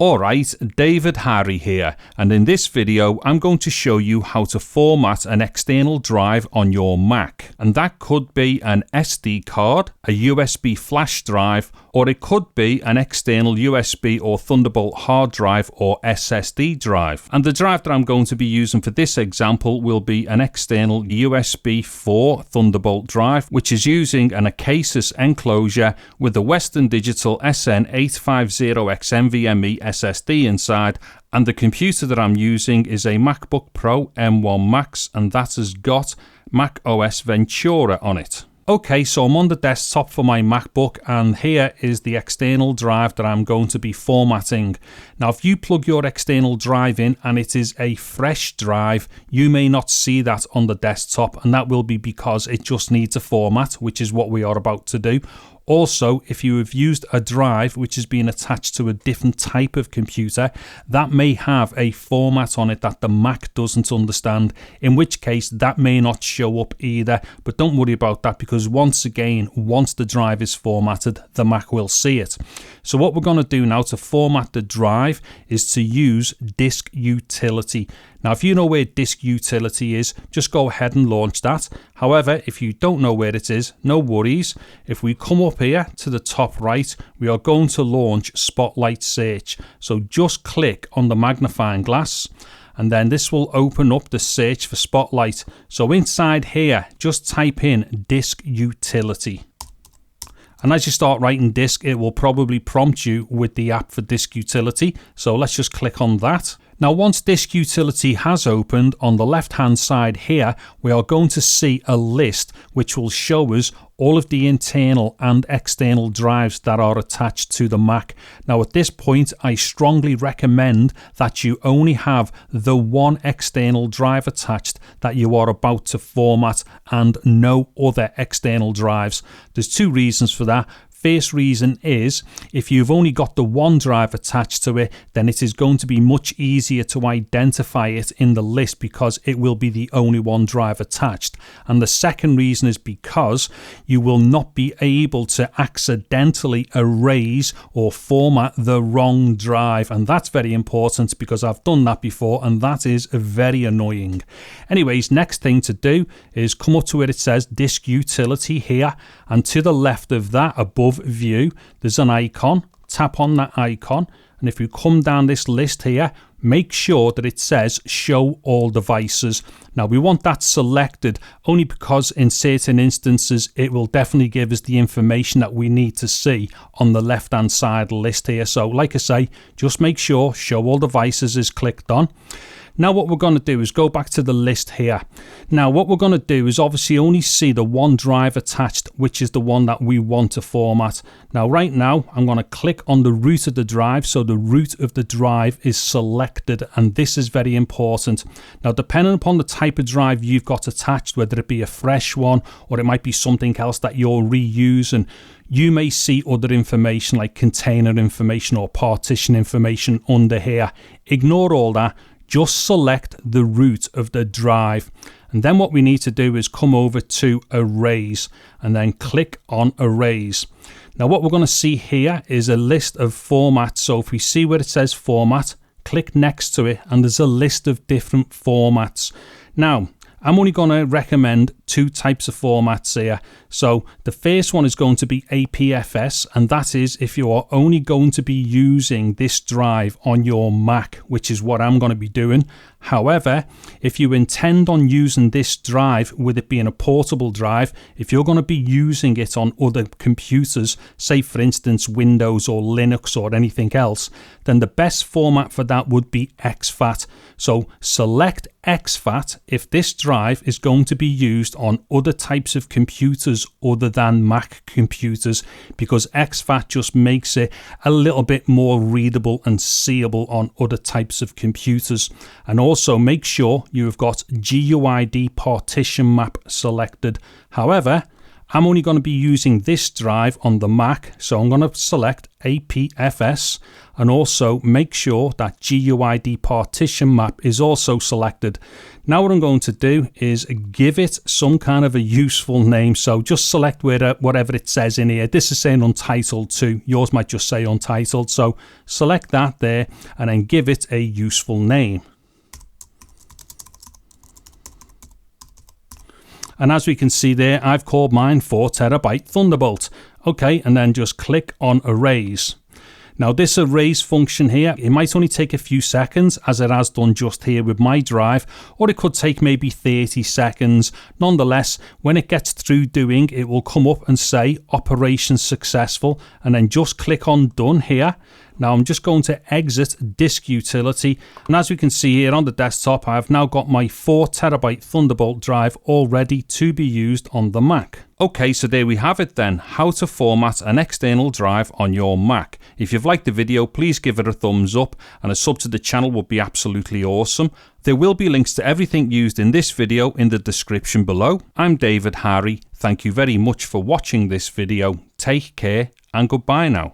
Alright, David Harry here, and in this video I'm going to show you how to format an external drive on your Mac, and that could be an SD card, a USB flash drive, or it could be an external USB or Thunderbolt hard drive or SSD drive. And the drive that I'm going to be using for this example will be an external USB 4 Thunderbolt drive, which is using an Acasis enclosure with a Western Digital SN850X NVMe SSD inside, and the computer that I'm using is a MacBook Pro M1 Max, and that has got macOS Ventura on it. Okay, so I'm on the desktop for my MacBook, and here is the external drive that I'm going to be formatting. Now, if you plug your external drive in and it is a fresh drive, you may not see that on the desktop, and that will be because it just needs a format, which is what we are about to do. Also, if you have used a drive which has been attached to a different type of computer, that may have a format on it that the Mac doesn't understand, in which case that may not show up either. But don't worry about that, because once the drive is formatted, the Mac will see it. So what we're going to do now to format the drive is to use Disk Utility. Now, if you know where Disk Utility is, just go ahead and launch that. However, if you don't know where it is, no worries. If we come up here to the top right, we are going to launch Spotlight Search. So just click on the magnifying glass, and then this will open up the search for Spotlight. So inside here, just type in Disk Utility. And as you start writing disk, it will probably prompt you with the app for Disk Utility. So let's just click on that. Now, once Disk Utility has opened, on the left hand side here, we are going to see a list which will show us all of the internal and external drives that are attached to the Mac. Now, at this point, I strongly recommend that you only have the one external drive attached that you are about to format and no other external drives. There's two reasons for that. First reason is, if you've only got the one drive attached to it, then it is going to be much easier to identify it in the list because it will be the only one drive attached. And the second reason is because you will not be able to accidentally erase or format the wrong drive. And that's very important because I've done that before, and that is very annoying. Anyways, next thing to do is come up to where it says Disk Utility here, and to the left of that, above View, there's an icon. Tap on that icon, and if you come down this list here, make sure that it says Show All Devices. Now, we want that selected only because in certain instances it will definitely give us the information that we need to see on the left hand side list here. So like I say, just make sure Show All Devices is clicked on. Now what we're going to do is go back to the list here. Now what we're going to do is obviously only see the one drive attached, which is the one that we want to format. Now right now I'm going to click on the root of the drive, so the root of the drive is selected, and this is very important. Now depending upon the type of drive you've got attached, whether it be a fresh one or it might be something else that you're reusing, you may see other information like container information or partition information under here. Ignore all that. Just select the root of the drive, and then what we need to do is come over to Erase and then click on Erase. Now what we're going to see here is a list of formats. So if we see where it says Format, click next to it, and there's a list of different formats. Now I'm only going to recommend two types of formats here. So the first one is going to be APFS, and that is if you are only going to be using this drive on your Mac, which is what I'm going to be doing. However, if you intend on using this drive, with it being a portable drive, if you're going to be using it on other computers, say for instance Windows or Linux or anything else, then the best format for that would be ExFAT. So select ExFAT if this drive is going to be used on other types of computers other than Mac computers, because ExFAT just makes it a little bit more readable and seeable on other types of computers. And also make sure you have got GUID partition map selected. However, I'm only going to be using this drive on the Mac, so I'm going to select APFS and also make sure that GUID partition map is also selected. Now what I'm going to do is give it some kind of a useful name, so just select whatever it says in here. This is saying Untitled 2, yours might just say Untitled, so select that there and then give it a useful name. And as we can see there, I've called mine 4TB Thunderbolt. Okay, and then just click on Erase. Now this erase function here, it might only take a few seconds as it has done just here with my drive, or it could take maybe 30 seconds. Nonetheless, when it gets through doing, it will come up and say operation successful, and then just click on done here. Now I'm just going to exit disk utility, and as we can see here on the desktop, I've now got my 4TB Thunderbolt drive all ready to be used on the Mac. Okay, so there we have it then, how to format an external drive on your Mac. If you've liked the video, please give it a thumbs up, and a sub to the channel would be absolutely awesome. There will be links to everything used in this video in the description below. I'm David Harry, thank you very much for watching this video, take care and goodbye now.